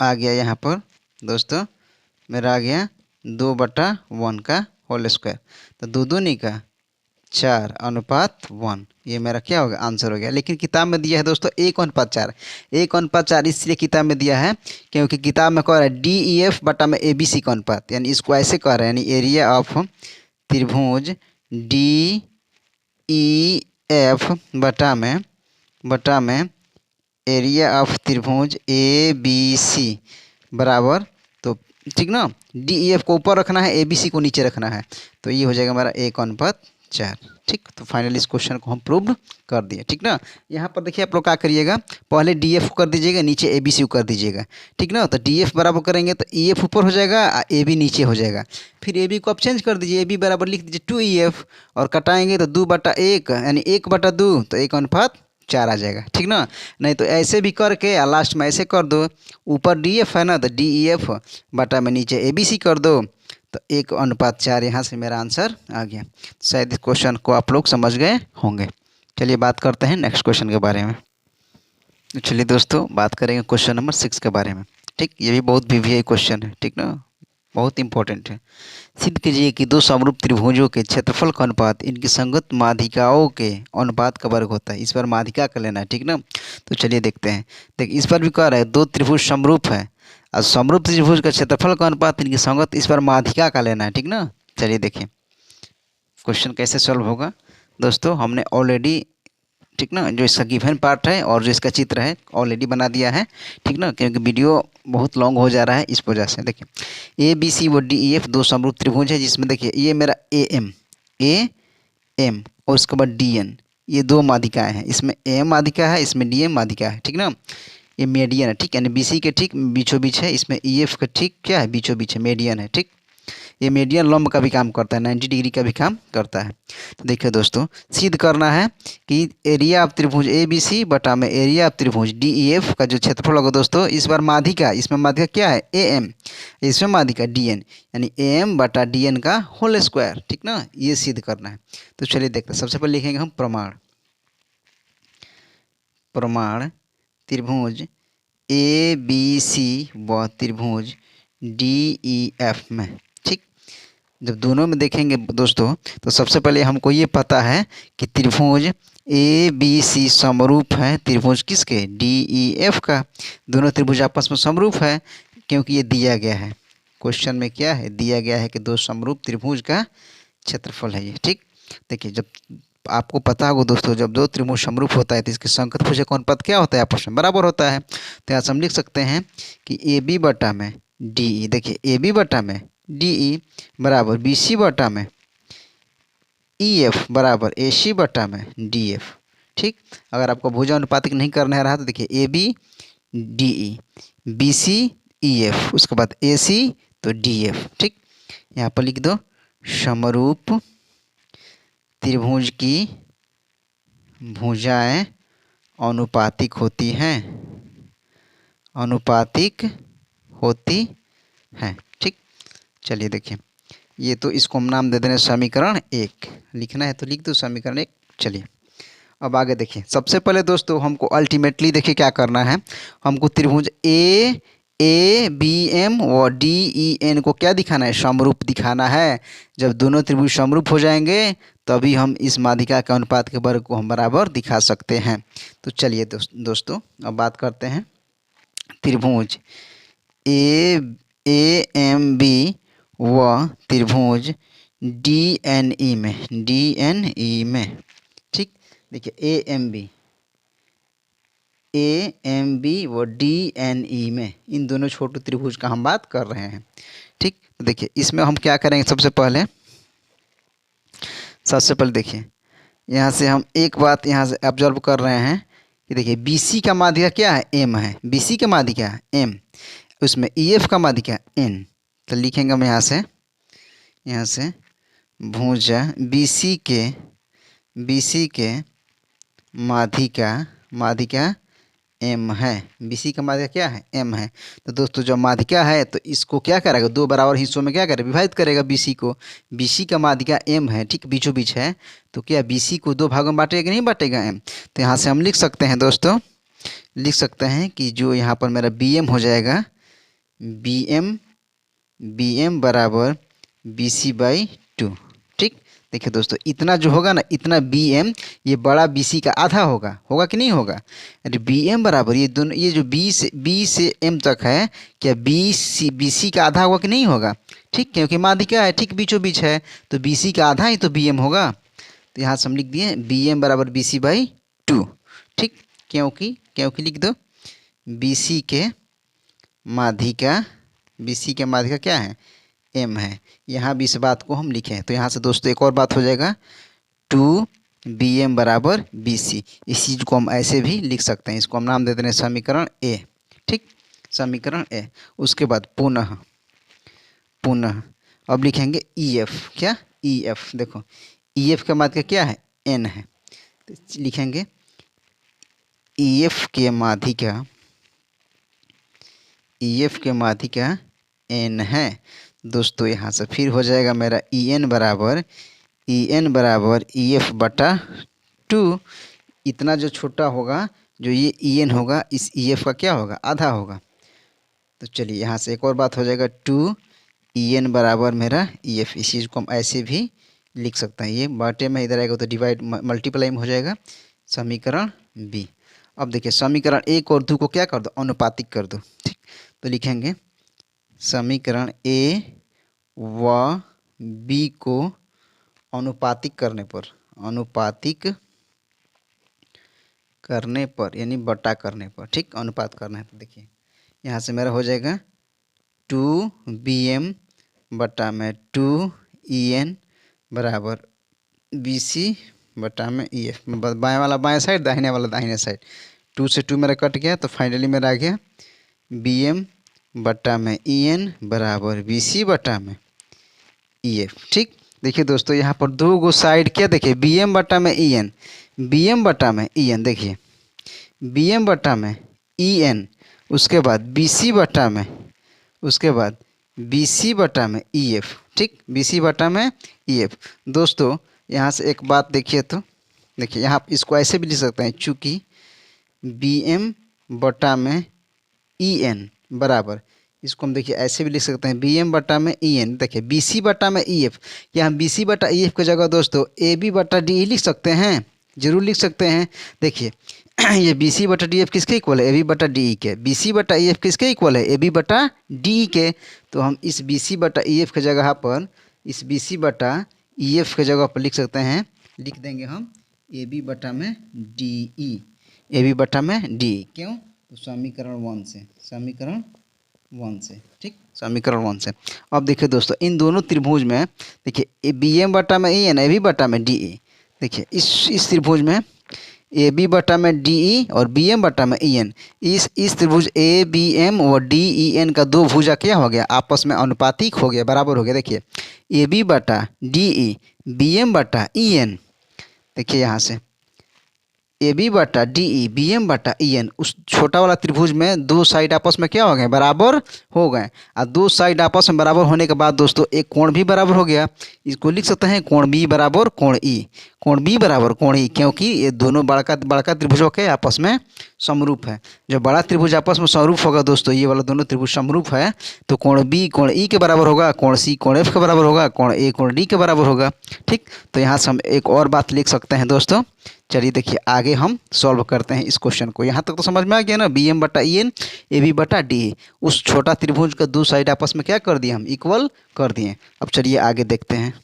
आ गया यहाँ पर दोस्तों मेरा आ गया 2/1 का होल स्क्वायर, तो 2 दूनी का 4 अनुपात 1, ये मेरा क्या होगा, आंसर हो गया। लेकिन किताब में दिया है दोस्तों 1:4, 1:4 इसलिए किताब में दिया है क्योंकि किताब में कह रहा है DEF बटा में ABC का अनुपात, यानी इसको ऐसे कह रहे हैं, यानी एरिया ऑफ त्रिभुज DEF बटा में एरिया ऑफ त्रिभुज ABC बराबर, तो ठीक ना, DEF को ऊपर रखना है, ABC को नीचे रखना है, तो ये हो जाएगा हमारा 1:4। ठीक, तो फाइनली इस क्वेश्चन को हम प्रूव कर दिए। ठीक ना, यहाँ पर देखिए आप लोग क्या करिएगा, पहले DF को कर दीजिएगा, नीचे ABC को कर दीजिएगा। ठीक ना, तो DF बराबर करेंगे तो EF ऊपर हो जाएगा और AB नीचे हो जाएगा। फिर AB को आप चेंज कर दीजिए, AB बराबर लिख दीजिए 2EF, और कटाएंगे तो 2/1, यानी 1/2, तो 1:3 4 आ जाएगा, ठीक ना। नहीं तो ऐसे भी करके या लास्ट में ऐसे कर दो, ऊपर DF है ना तो DEF बटा में नीचे ABC कर दो, तो 1:4 यहाँ से मेरा आंसर आ गया। शायद इस क्वेश्चन को आप लोग समझ गए होंगे। चलिए बात करते हैं नेक्स्ट क्वेश्चन के बारे में। तो चलिए दोस्तों बात करेंगे क्वेश्चन नंबर 6 के बारे में। ठीक, ये भी बहुत VVI क्वेश्चन है, ठीक ना, बहुत इंपॉर्टेंट है। सिद्ध कीजिए कि दो समरूप त्रिभुजों के क्षेत्रफल का अनुपात इनकी संगत माध्यिकाओं के अनुपात का वर्ग होता है। इस बार माध्यिका का लेना है, ठीक ना। तो चलिए देखते हैं। देखिए इस बार भी कह रहा है दो त्रिभुज समरूप है और समरूप त्रिभुज का क्षेत्रफल का अनुपात इनकी संगत, इस बार माध्यिका का लेना है, ठीक ना। चलिए देखिए क्वेश्चन कैसे सॉल्व होगा। दोस्तों हमने ऑलरेडी, ठीक ना, जो इसका गिवन पार्ट है और जो इसका चित्र है ऑलरेडी बना दिया है, ठीक ना, क्योंकि वीडियो बहुत लॉन्ग हो जा रहा है इस वजह से। देखिए ABC व DEF दो समरूप त्रिभुज है, जिसमें देखिए ये मेरा AM और उसके बाद DN, ये दो माध्यिकाएं हैं। इसमें AM माध्यिका है, इसमें DM माध्यिका है, ठीक ना। ये मीडियन है, ठीक, यानी BC के ठीक बीचों बीच है, इसमें EF का ठीक क्या है, बीचों बीच है, मीडियन है, ठीक। ये मीडियन लंब का भी काम करता है, 90 डिग्री का भी काम करता है। तो देखिए दोस्तों सिद्ध करना है कि एरिया ऑफ त्रिभुज ABC बटा में एरिया ऑफ त्रिभुज DEF का जो क्षेत्रफल होगा दोस्तों, इस बार माध्यिका, इसमें माध्यिका क्या है AM, इसमें माध्यिका DN, यानी AM बटा DN का होल स्क्वायर, ठीक ना, ये सिद्ध करना है। तो चलिए देखते हैं। सबसे पहले लिखेंगे हम प्रमाण। प्रमाण त्रिभुज ABC व त्रिभुज DEF में, ठीक। जब दोनों में देखेंगे दोस्तों तो सबसे पहले हमको ये पता है कि त्रिभुज ABC समरूप है त्रिभुज किसके, DEF का। दोनों त्रिभुज आपस में समरूप है क्योंकि ये दिया गया है क्वेश्चन में, क्या है दिया गया है कि दो समरूप त्रिभुज का क्षेत्रफल है ये, ठीक। देखिए जब आपको पता होगा दोस्तों, जब दो त्रिभुज समरूप होता है तो इसके संगत भुज का अनुपात क्या होता है, आपस में बराबर होता है। तो यहाँ से हम लिख सकते हैं कि AB बटा में DE, देखिए AB बटा में DE बराबर BC बटा में EF बराबर AC बटा में DF, ठीक। अगर आपको भुजा अनुपातिक नहीं करना रहा तो देखिए AB DE, BC EF, उसके बाद AC तो DF, ठीक। यहाँ पर लिख दो समरूप त्रिभुज की भुजाएं अनुपातिक होती हैं, अनुपातिक होती हैं, ठीक। चलिए देखिए ये तो इसको हम नाम दे देना समीकरण 1, लिखना है तो लिख दो समीकरण 1। चलिए अब आगे देखिए। सबसे पहले दोस्तों हमको अल्टीमेटली देखिए क्या करना है, हमको त्रिभुज ABM व DEN को क्या दिखाना है, समरूप दिखाना है। जब दोनों त्रिभुज समरूप हो जाएंगे तभी हम इस माध्यिका के अनुपात के वर्ग को हम बराबर दिखा सकते हैं। तो चलिए दोस्तों अब बात करते हैं त्रिभुज AMB व त्रिभुज DNE में, ठीक। देखिए AMB व DNE में, इन दोनों छोटे त्रिभुज का हम बात कर रहे हैं, ठीक। तो देखिए इसमें हम क्या करेंगे, सबसे पहले देखिए यहाँ से हम एक बात यहाँ से ऑब्जर्व कर रहे हैं कि देखिए BC का माध्यिका क्या है, M है, BC का माध्यिका M, उसमें EF का माध्यिका N। तो लिखेंगे हम यहाँ से भुजा BC के माध्यिका M है, BC का माध्यिका क्या है, M है। तो दोस्तों जब माध्यिका है तो इसको क्या करेगा, दो बराबर हिस्सों में क्या करेगा, विभाजित करेगा BC को। BC का माध्यिका M है, ठीक, बीचों बीच है, तो क्या BC को दो भागों में बांटेगा कि नहीं बांटेगा M। तो यहाँ से हम लिख सकते हैं दोस्तों, लिख सकते हैं कि जो यहाँ पर मेरा BM हो जाएगा, BM बराबर BC/2, ठीक। देखिए दोस्तों इतना जो होगा ना, इतना BM ये बड़ा BC का आधा होगा कि नहीं होगा। अरे BM बराबर ये दोनों, ये जो B से M तक है, क्या BC का आधा होगा कि नहीं होगा, ठीक, क्योंकि माध्यिका है, ठीक, बीचों बीच है, तो BC का आधा ही तो BM होगा। तो यहाँ से हम लिख दिए BM बराबर BC/2, ठीक, क्योंकि लिख दो BC के माध्यिका क्या है, M है। यहाँ भी इस बात को हम लिखें तो यहाँ से दोस्तों एक और बात हो जाएगा, 2BM बराबर BC। इस चीज़ को हम ऐसे भी लिख सकते हैं, इसको हम नाम दे दें समीकरण A, ठीक, समीकरण A। उसके बाद पुनः अब लिखेंगे EF, क्या EF, देखो EF का माध्यिका क्या है, N है, तो लिखेंगे EF के माध्यिका N है दोस्तों। यहाँ से फिर हो जाएगा मेरा EN बराबर EF बटा 2। इतना जो छोटा होगा, जो ये EN होगा, इस EF का क्या होगा, आधा होगा। तो चलिए यहाँ से एक और बात हो जाएगा 2 EN बराबर मेरा EF। इस चीज़ को हम ऐसे भी लिख सकते हैं, ये बाटे में इधर आएगा तो डिवाइड मल्टीप्लाई में हो जाएगा, समीकरण B। अब देखिए समीकरण 1 और 2 को क्या कर दो, अनुपातिक कर दो। ठीक, तो लिखेंगे समीकरण A व B को अनुपातिक करने पर यानी बटा करने पर, ठीक, अनुपात करना है। तो देखिए यहाँ से मेरा हो जाएगा 2BM बटा में 2EN बराबर BC बटा में EF। बाएँ वाला बाएँ साइड, दाहिने वाला दाहिने साइड, 2 से 2 मेरा कट गया, तो फाइनली मेरा आ गया BM बटा में EN बराबर BC बटा में EF। ठीक, देखिए दोस्तों यहाँ पर दो गो साइड क्या, देखिए BM बटा में EN, देखिए BM बटा में EN, उसके बाद BC बटा में, BC बटा में EF। ठीक, BC बटा में EF। दोस्तों यहाँ से एक बात देखिए, तो देखिए यहाँ इसको ऐसे भी लिख सकते हैं, चूँकि BM बटा में EN बराबर, इसको हम देखिए ऐसे भी लिख सकते हैं, BM बटा में EN, देखिए BC बटा में EF। यहाँ BC बटा EF की जगह दोस्तों AB बटा DE लिख सकते हैं, जरूर लिख सकते हैं। देखिए ये BC बटा DF किसके इक्वल है, AB बटा DE के। BC बटा EF किसके इक्वल है, AB बटा DE के। तो हम इस BC बटा EF की जगह पर, इस BC बटा EF की जगह पर लिख सकते हैं, लिख देंगे हम AB बटा में DE, AB बटा में DE। क्यों, तो समीकरण 1 से, ठीक, समीकरण 1 से। अब देखिए दोस्तों इन दोनों त्रिभुज में देखिए BM बटा में EN, AB बटा में DE। देखिए इस त्रिभुज में AB बटा में DE और BM बटा में EN, इस त्रिभुज ABM और DEN का दो भुजा क्या हो गया, आपस में अनुपातिक हो गया, बराबर हो गया। देखिए AB बटा DE, BM बटा EN, देखिए यहाँ से AB बटा DE, BM बटा EN, उस छोटा वाला त्रिभुज में दो साइड आपस में क्या हो गए, बराबर हो गए। और दो साइड आपस में बराबर होने के बाद दोस्तों एक कोण भी बराबर हो गया। इसको लिख सकते हैं कोण B बराबर कोण E, कोण B बराबर कोण E, क्योंकि ये दोनों बड़का त्रिभुजों के आपस में समरूप है। जब बड़ा त्रिभुज आपस में समरूप होगा दोस्तों, ये वाला दोनों त्रिभुज समरूप है, तो कोण B कोण E के बराबर होगा, कोण C कोण F के बराबर होगा, कोण A कोण D के बराबर होगा। ठीक, तो यहाँ से हम एक और बात लिख सकते हैं दोस्तों। चलिए देखिए आगे हम सॉल्व करते हैं इस क्वेश्चन को। यहाँ तक तो समझ में आ गया ना, BM बटा EN, AB बटा DE, उस छोटा त्रिभुज का दो साइड आपस में क्या कर दिए, हम इक्वल कर दिए। अब चलिए आगे देखते हैं।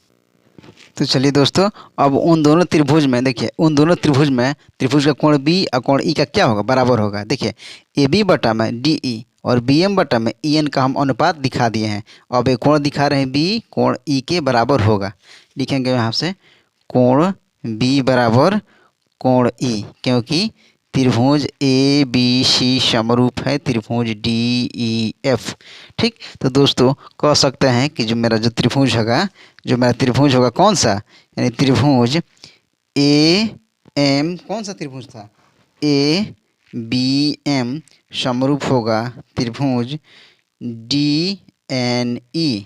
तो चलिए दोस्तों अब उन दोनों त्रिभुज में, देखिए उन दोनों त्रिभुज में त्रिभुज का कोण B और कोण E का क्या होगा, बराबर होगा। देखिए AB बटा में DE और BM बटा में EN का हम अनुपात दिखा दिए हैं। अब एक कोण दिखा रहे हैं B कोण E के बराबर होगा। लिखेंगे यहाँ से कोण B बराबर कोण E, क्योंकि त्रिभुज ABC समरूप है त्रिभुज DEF। ठीक, तो दोस्तों कह सकते हैं कि जो मेरा त्रिभुज होगा कौन सा, यानी त्रिभुज AM, कौन सा त्रिभुज था, ABM समरूप होगा त्रिभुज DNE,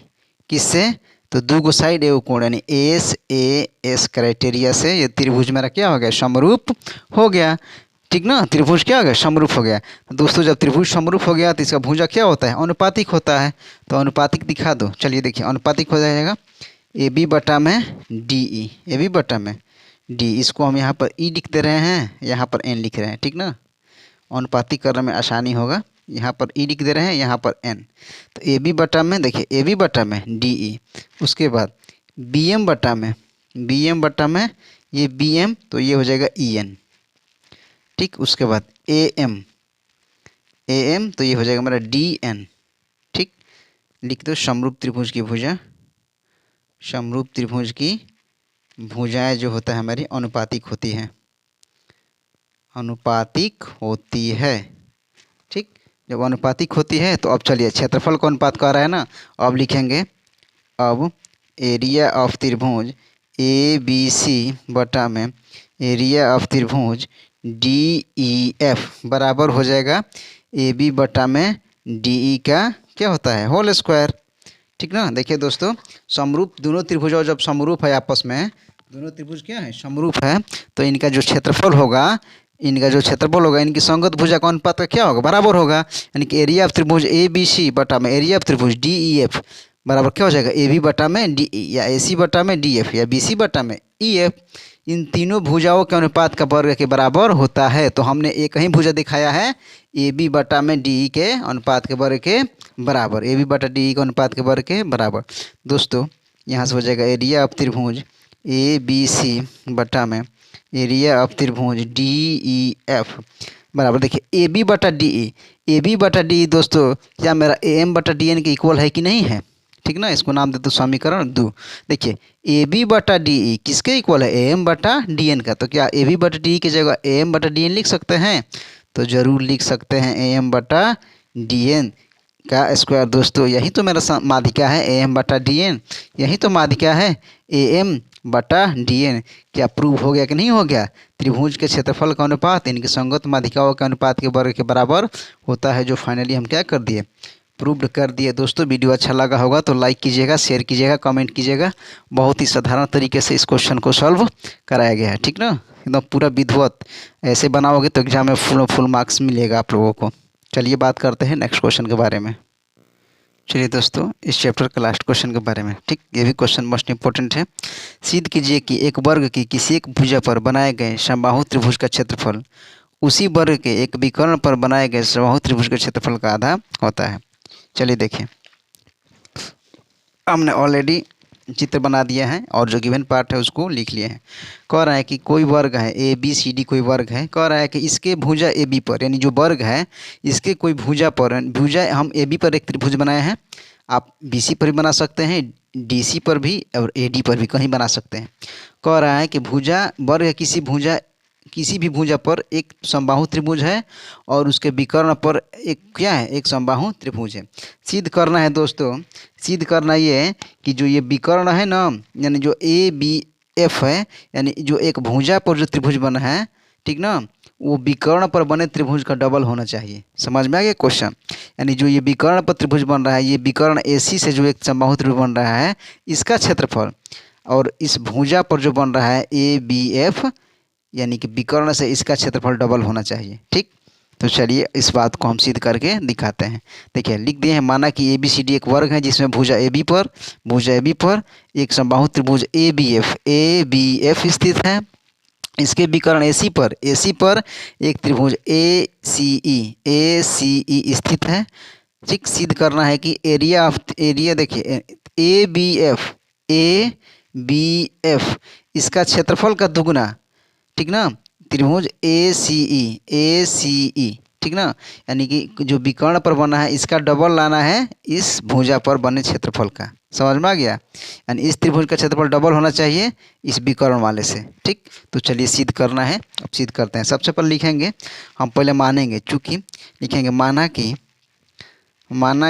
किससे, तो दो गो साइड एगो कोण, यानी SAS क्राइटेरिया से ये त्रिभुज मेरा क्या हो गया, समरूप हो गया। ठीक ना, त्रिभुज क्या हो गया, समरूप हो गया। तो दोस्तों जब त्रिभुज समरूप हो गया तो इसका भुजा क्या होता है, अनुपातिक होता है। तो अनुपातिक दिखा दो। चलिए देखिए अनुपातिक हो जाएगा AB बटा में DE, AB बटा में D, इसको हम यहाँ पर E लिख दे रहे हैं, यहाँ पर N लिख रहे हैं। ठीक ना, अनुपातिक करने में आसानी होगा, यहाँ पर E लिख दे रहे हैं, यहाँ पर N। तो AB बटा में, देखिए AB बटा में DE, उसके बाद BM बटा में ये BM, तो ये हो जाएगा EN। ठीक, उसके बाद AM, तो ये हो जाएगा मेरा DN। ठीक, लिख दो समरूप त्रिभुज की भुजा, समरूप त्रिभुज की भुजाएं जो होता है हमारी अनुपातिक होती है, ठीक, जब अनुपातिक होती है तो अब चलिए क्षेत्रफल को अनुपात कर रहा है ना, अब लिखेंगे अब एरिया ऑफ त्रिभुज ABC बटा में एरिया ऑफ त्रिभुज डी ई एफ बराबर हो जाएगा ए बी बटा में डी ई का क्या होता है होल स्क्वायर। ठीक ना। देखिए दोस्तों, समरूप दोनों त्रिभुज और जब समरूप है आपस में, दोनों त्रिभुज क्या है समरूप है, तो इनका जो क्षेत्रफल होगा, इनकी संगत भुजा का अनुपात का क्या होगा बराबर होगा। यानी कि एरिया ऑफ त्रिभुज ए बी सी बटा में एरिया ऑफ त्रिभुज डी ई एफ बराबर क्या हो जाएगा ए बी बटा में डी ई, या ए सी बटा में डी एफ, या बी सी बटा में ई एफ। इन तीनों भुजाओं के अनुपात का वर्ग के बराबर होता है। तो हमने एक ही भुजा दिखाया है ए बी बटा में डी ई के अनुपात के वर्ग के बराबर, ए बी बटा डी ई के अनुपात के वर्ग के बराबर। दोस्तों यहाँ से हो जाएगा एरिया ऑफ त्रिभुज ए बी सी बटा में एरिया ऑफ त्रिभुज डी ई एफ बराबर, देखिए ए बी बटा डी ई, ए बी बटा डी ई दोस्तों क्या मेरा ए एम बटा डी एन के इक्वल है कि नहीं है। ठीक ना। इसको नाम दे दो समीकरण 2। देखिए ए बी बटा डी ई किसके इक्वल है ए एम बटा डी एन का। तो क्या ए बी बटा डी ई की जगह ए एम बटा डी एन लिख सकते हैं। तो ज़रूर लिख सकते हैं ए एम बटा डी एन का स्क्वायर। दोस्तों यही तो मेरा माध्यिका है ए एम बटा डी एन, यही तो माध्यिका है ए एम बटा डी एन। क्या प्रूव हो गया कि नहीं हो गया। त्रिभुज के क्षेत्रफल का अनुपात इनकी संगत माध्यिकाओं के अनुपात के वर्ग के बराबर होता है, जो फाइनली हम क्या कर दिए प्रूव्ड कर दिए। दोस्तों वीडियो अच्छा लगा होगा तो लाइक कीजिएगा, शेयर कीजिएगा, कमेंट कीजिएगा। बहुत ही साधारण तरीके से इस क्वेश्चन को सॉल्व कराया गया है। ठीक ना। एकदम पूरा विधिवत ऐसे बनाओगे तो एग्जाम में फुल मार्क्स मिलेगा आप लोगों को। चलिए बात करते हैं नेक्स्ट क्वेश्चन के बारे में। चलिए दोस्तों इस चैप्टर का लास्ट क्वेश्चन के बारे में। ठीक, ये भी क्वेश्चन मोस्ट इंपॉर्टेंट है। सिद्ध कीजिए कि एक वर्ग की किसी एक भुजा पर बनाए गए समबाहु त्रिभुज का क्षेत्रफल उसी वर्ग के एक विकर्ण पर बनाए गए समबाहु त्रिभुज के क्षेत्रफल का आधा होता है। चलिए देखिए, हमने ऑलरेडी चित्र बना दिया है और जो गिवन पार्ट है उसको लिख लिए हैं। कह रहा है कि कोई वर्ग है ए बी सी डी, कोई वर्ग है। कह रहा है कि इसके भुजा ए बी पर, यानी जो वर्ग है इसके कोई भुजा पर, भुजा हम ए बी पर एक त्रिभुज बनाए हैं, आप बी सी पर भी बना सकते हैं, डी सी पर भी और ए डी पर भी कहीं बना सकते हैं। कह रहा है कि भुजा वर्ग किसी भी भुजा पर एक समबाहु त्रिभुज है और उसके विकर्ण पर एक क्या है एक समबाहु त्रिभुज है। सिद्ध करना है दोस्तों, सिद्ध करना ये है कि जो ये विकर्ण है ना, यानी जो ए बी एफ है, यानी जो एक भुजा पर जो त्रिभुज बना है, ठीक ना, वो विकर्ण पर बने त्रिभुज का डबल होना चाहिए। समझ में आ गया क्वेश्चन। यानी जो ये विकर्ण पर त्रिभुज बन रहा है, ये विकर्ण ए सी से जो एक समबाहु त्रिभुज बन रहा है इसका क्षेत्रफल, और इस भुजा पर जो बन रहा है ए बी एफ, यानी कि विकर्ण से इसका क्षेत्रफल डबल होना चाहिए। ठीक, तो चलिए इस बात को हम सिद्ध करके दिखाते हैं। देखिए लिख दिए हैं, माना कि ए बी सी डी एक वर्ग है जिसमें भुजा ए बी पर एक समबाहु त्रिभुज ए बी एफ स्थित है। इसके विकर्ण ए सी पर एक त्रिभुज ए सी ई स्थित है। ठीक, सिद्ध करना है कि एरिया देखिए ए बी एफ इसका क्षेत्रफल का दुगुना, ठीक ना, त्रिभुज ए सी ई, ठीक ना, यानी कि जो विकर्ण पर बना है इसका डबल लाना है इस भुजा पर बने क्षेत्रफल का। समझ में आ गया। यानी इस त्रिभुज का क्षेत्रफल डबल होना चाहिए इस विकर्ण वाले से। ठीक, तो चलिए सिद्ध करना है। अब सिद्ध करते हैं। सबसे पहले लिखेंगे, हम पहले मानेंगे, चूँकि लिखेंगे माना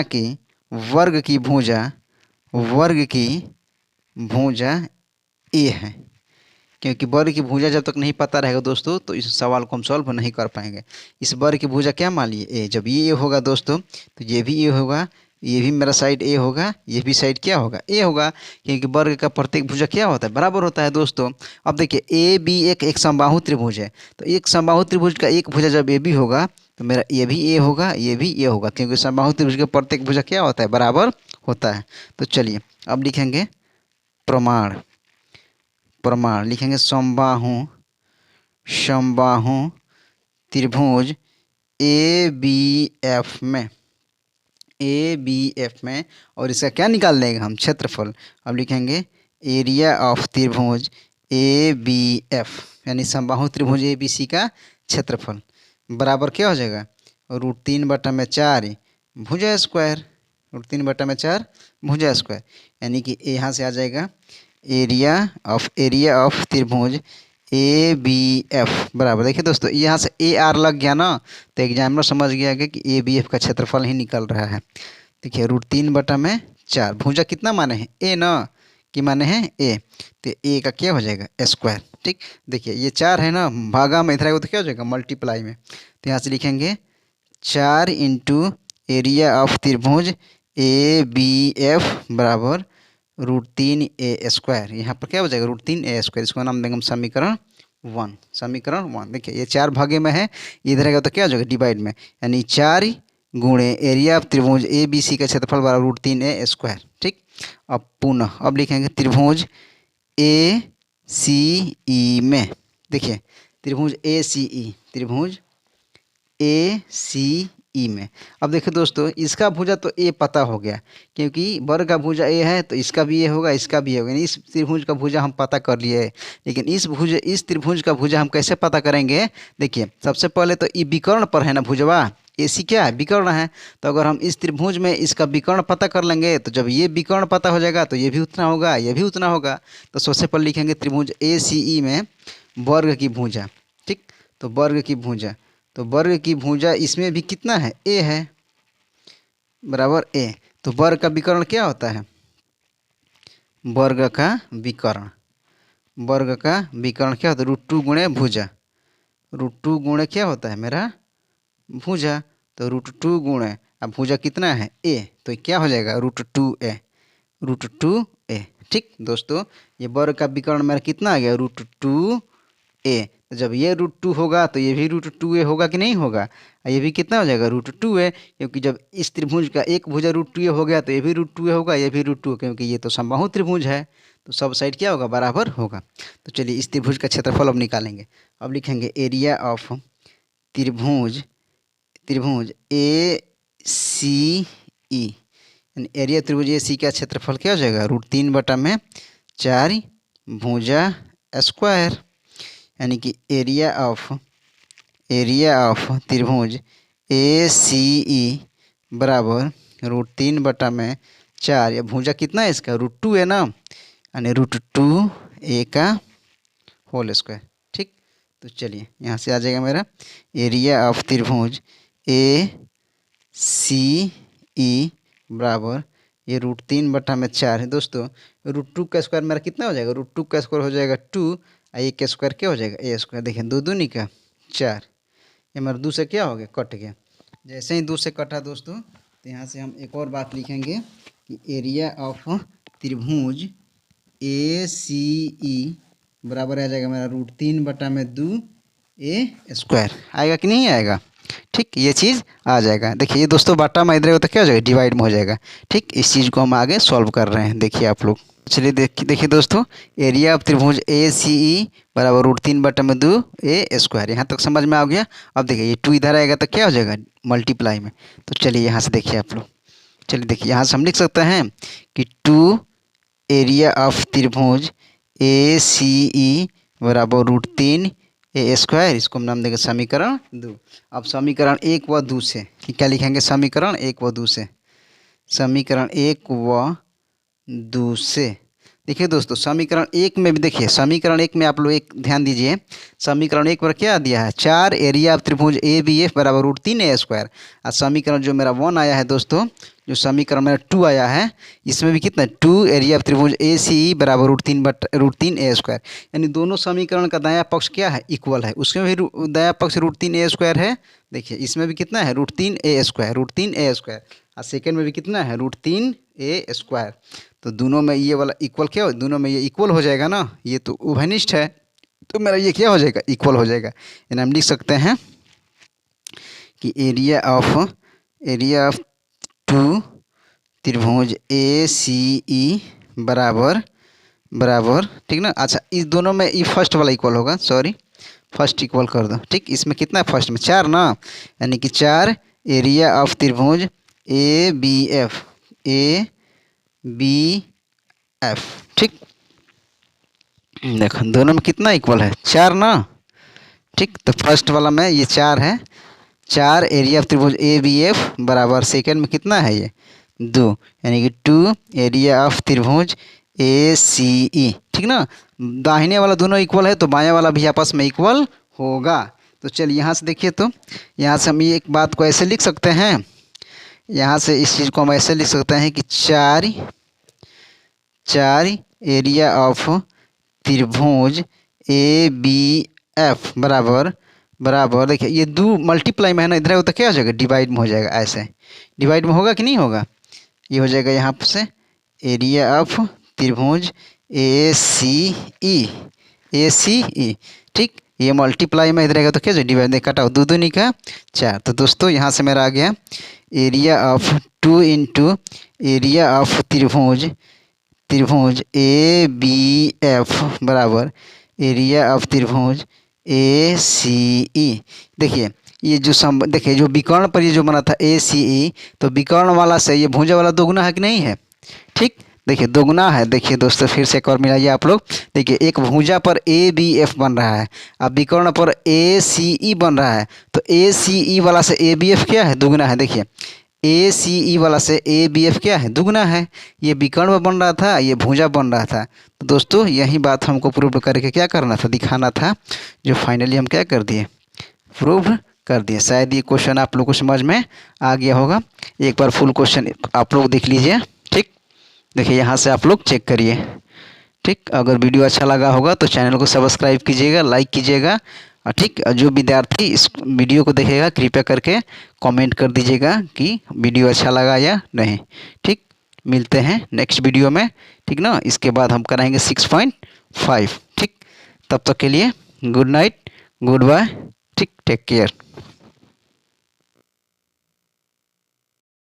कि वर्ग की भुजा ए है। क्योंकि वर्ग की भुजा जब तक नहीं पता रहेगा दोस्तों तो इस सवाल को हम सॉल्व नहीं कर पाएंगे। इस वर्ग की भुजा क्या मान लिए ए, जब ये ए होगा दोस्तों तो ये भी ए होगा, ये भी मेरा साइड ए होगा, ये भी साइड क्या होगा ए होगा, क्योंकि वर्ग का प्रत्येक भुजा क्या होता है बराबर होता है दोस्तों। अब देखिए ए बी एक समबाहु त्रिभुज है, तो एक समबाहु त्रिभुज का एक भुजा जब ए बी होगा तो मेरा ये भी ए होगा, ये भी ए होगा, क्योंकि समबाहु त्रिभुज का प्रत्येक भुजा क्या होता है बराबर होता है। तो चलिए अब लिखेंगे प्रमाण लिखेंगे समबाहु त्रिभुज ए बी एफ में और इसका क्या निकाल लेंगे हम क्षेत्रफल। अब लिखेंगे एरिया ऑफ त्रिभुज ए बी एफ, यानी समबाहु त्रिभुज ए बी सी का क्षेत्रफल बराबर क्या हो जाएगा √3/4 भुजा स्क्वायर, √3/4 भुजा स्क्वायर, यानी कि यहाँ से आ जाएगा एरिया ऑफ त्रिभुज ए बी एफ बराबर। देखिए दोस्तों यहाँ से ए आर लग गया ना, तो एग्जामिनर समझ गया कि ए बी एफ का क्षेत्रफल ही निकल रहा है। देखिए √3/4 भुजा कितना माने हैं ए ना, की माने है ए, तो ए का क्या हो जाएगा स्क्वायर। ठीक, देखिए ये 4 है ना, भागा में इधर आएगा तो क्या हो जाएगा मल्टीप्लाई में, तो यहाँ से लिखेंगे 4 इंटू एरिया ऑफ त्रिभुज ए बी एफ बराबर √3a²। यहाँ पर क्या हो जाएगा √3a²। इसको नाम देंगे हम समीकरण 1। समीकरण 1 देखिए ये 4 भागे में है, इधर आएगा तो क्या हो जाएगा डिवाइड में, यानी 4 गुणे एरिया ऑफ त्रिभुज ए बी सी का क्षेत्रफल बराबर √3a²। ठीक, अब पुनः अब लिखेंगे त्रिभुज ए सी ई में, देखिए त्रिभुज ए सी ई, त्रिभुज ए सी ई में। अब देखिए दोस्तों इसका भुजा तो ए पता हो गया, क्योंकि वर्ग का भुजा ए है तो इसका भी ए होगा, इसका भी ए होगा, यानी इस त्रिभुज का भुजा हम पता कर लिए है। लेकिन इस त्रिभुज का भुजा हम कैसे पता करेंगे, देखिए सबसे पहले तो ये विकर्ण पर है ना भुजवा, ए सी क्या है विकर्ण है, तो अगर हम इस त्रिभुज में इसका विकर्ण पता कर लेंगे तो जब ये विकर्ण पता हो जाएगा तो ये भी उतना होगा, ये भी उतना होगा। तो सबसे पहले लिखेंगे त्रिभुज ए सी ई में वर्ग की भुजा। ठीक, तो वर्ग की भुजा, तो वर्ग की भुजा इसमें भी कितना है ए है बराबर ए, तो वर्ग का विकर्ण क्या होता है, वर्ग का विकर्ण, वर्ग का विकर्ण क्या होता है √2 गुणे भुजा, √2 गुणे क्या होता है मेरा भुजा, तो √2 गुणे अब भुजा कितना है ए, तो क्या हो जाएगा √2a, √2a। ठीक दोस्तों ये वर्ग का विकर्ण मेरा कितना आ गया √2a, तो जब ये √2 होगा तो ये भी √2a होगा कि नहीं होगा, ये भी कितना हो जाएगा √2a, क्योंकि जब इस त्रिभुज का एक भुजा √2a हो गया तो ये भी √2a होगा, ये भी √2, क्योंकि ये तो समबाहु त्रिभुज है तो सब साइड क्या होगा बराबर होगा। तो चलिए इस त्रिभुज का क्षेत्रफल अब निकालेंगे। अब लिखेंगे एरिया ऑफ त्रिभुज, त्रिभुज ए सी ई, यानी एरिया त्रिभुज ए सी का क्षेत्रफल क्या हो जाएगा √3/4 भुजा स्क्वायर, यानी कि एरिया ऑफ त्रिभुज ए सी ई बराबर √3/4, या भुजा कितना है इसका √2 है ना, यानी √2a का होल स्क्वायर। ठीक, तो चलिए यहाँ से आ जाएगा मेरा एरिया ऑफ त्रिभुज ए सी ई बराबर ये √3/4 है दोस्तों, √2 का स्क्वायर मेरा कितना हो जाएगा, √2 का स्क्वायर हो जाएगा 2, ए का स्क्वायर क्या हो जाएगा a²। देखिए 2 दूनी का 4, ये मेरा 2 से क्या हो गया कट गया। जैसे ही 2 से कटा दोस्तों तो यहाँ से हम एक और बात लिखेंगे कि एरिया ऑफ त्रिभुज ए सी ई बराबर आ जाएगा मेरा √3/2a² आएगा कि नहीं आएगा। ठीक, ये चीज़ आ जाएगा। देखिए ये दोस्तों बाटा में इधर तो क्या हो जाएगा डिवाइड में हो जाएगा। ठीक, इस चीज़ को हम आगे सॉल्व कर रहे हैं, देखिए आप लोग। चलिए देखिए दोस्तों एरिया ऑफ त्रिभुज ए सी ई बराबर √3/2a², यहाँ तक समझ में आ गया। अब देखिए ये 2 इधर आएगा तो क्या हो जाएगा मल्टीप्लाई में, तो चलिए यहाँ से देखिए आप लोग, चलिए देखिए यहाँ से हम लिख सकते हैं कि 2 एरिया ऑफ त्रिभुज ए सी ई बराबर √3a², इसको हम नाम देंगे समीकरण 2। अब समीकरण 1 व 2 से क्या लिखेंगे, समीकरण 1 व 2 से, समीकरण 1 व 2 से देखिए दोस्तों समीकरण 1 में भी देखिए, समीकरण 1 में आप लोग एक ध्यान दीजिए, समीकरण 1 पर क्या दिया है 4 एरिया ऑफ त्रिभुज ए बी एफ बराबर √3a², और समीकरण जो मेरा 1 आया है दोस्तों, जो समीकरण मेरा 2 आया है इसमें भी कितना 2 एरिया ऑफ त्रिभुज ए सी ई बराबर √3a², यानी दोनों समीकरण का दायां पक्ष क्या है इक्वल है, उसमें भी दायां पक्ष √3a² है। देखिए इसमें भी कितना है √3a², और सेकेंड में भी कितना है √3a², तो दोनों में ये वाला इक्वल क्या हो, दोनों में ये इक्वल हो जाएगा ना, ये तो उभयनिष्ठ है तो मेरा ये क्या हो जाएगा इक्वल हो जाएगा। यानी हम लिख सकते हैं कि एरिया ऑफ 2 त्रिभुज ए सी ई बराबर ठीक ना। अच्छा इस दोनों में ये फर्स्ट वाला इक्वल होगा, सॉरी फर्स्ट इक्वल कर दो। ठीक, इसमें कितना है फर्स्ट में 4 ना, यानी कि 4 एरिया ऑफ त्रिभुज ए बी एफ। ठीक, देखो दोनों में कितना इक्वल है 4 ना। ठीक, तो फर्स्ट वाला में ये 4 है, 4 एरिया ऑफ त्रिभुज ए बी एफ बराबर सेकेंड में कितना है ये 2, यानी कि 2 एरिया ऑफ त्रिभुज ए सी ई। ठीक ना, दाहिने वाला दोनों इक्वल है तो बाएं वाला भी आपस में इक्वल होगा। तो चलिए यहाँ से देखिए, तो यहाँ से हम ये एक बात को ऐसे लिख सकते हैं, यहाँ से इस चीज़ को हम ऐसे लिख सकते हैं कि 4 एरिया ऑफ त्रिभुज ए बी एफ बराबर बराबर, देखिए ये दो मल्टीप्लाई में है ना, इधर हो तो क्या हो जाएगा, डिवाइड में हो जाएगा। ऐसे डिवाइड में होगा कि नहीं होगा, ये हो जाएगा यहाँ से एरिया ऑफ त्रिभुज ए सी ई, ठीक। ये मल्टीप्लाई में इधर रहेगा तो क्या जो डिवाइड, कटाओ, दो दूनी का 4। तो दोस्तों यहाँ से मेरा आ गया area of 2 into area of त्रिभुज ए बी एफ बराबर एरिया ऑफ त्रिभुज ए सी ई। देखिए ये जो देखिए जो विकर्ण पर ये जो बना था ए सी ई, तो विकर्ण वाला से ये भुजा वाला दोगुना है कि नहीं है, ठीक। देखिए दोगुना है। देखिए दोस्तों फिर से एक और मिलाइए आप लोग। देखिए एक भुजा पर ए बी एफ बन रहा है, अब विकर्ण पर ए सी ई बन रहा है, तो ए सी ई वाला से ए बी एफ क्या है, दुगुना है। देखिए ए सी ई वाला से ए बी एफ क्या है, दुगुना है। ये विकर्ण में बन रहा था, ये भुजा बन रहा था। तो दोस्तों यही बात हमको प्रूव करके क्या करना था, दिखाना था, जो फाइनली हम क्या कर दिए, प्रूव कर दिए। शायद ये क्वेश्चन आप लोग को समझ में आ गया होगा। एक बार फुल क्वेश्चन आप लोग देख लीजिए, ठीक। देखिए यहाँ से आप लोग चेक करिए, ठीक। अगर वीडियो अच्छा लगा होगा तो चैनल को सब्सक्राइब कीजिएगा, लाइक कीजिएगा, और ठीक। जो विद्यार्थी इस वीडियो को देखेगा कृपया करके कमेंट कर दीजिएगा कि वीडियो अच्छा लगा या नहीं, ठीक। मिलते हैं नेक्स्ट वीडियो में, ठीक ना। इसके बाद हम कराएंगे 6.5, ठीक। तब तक के लिए गुड नाइट, गुड बाय, ठीक। Take care.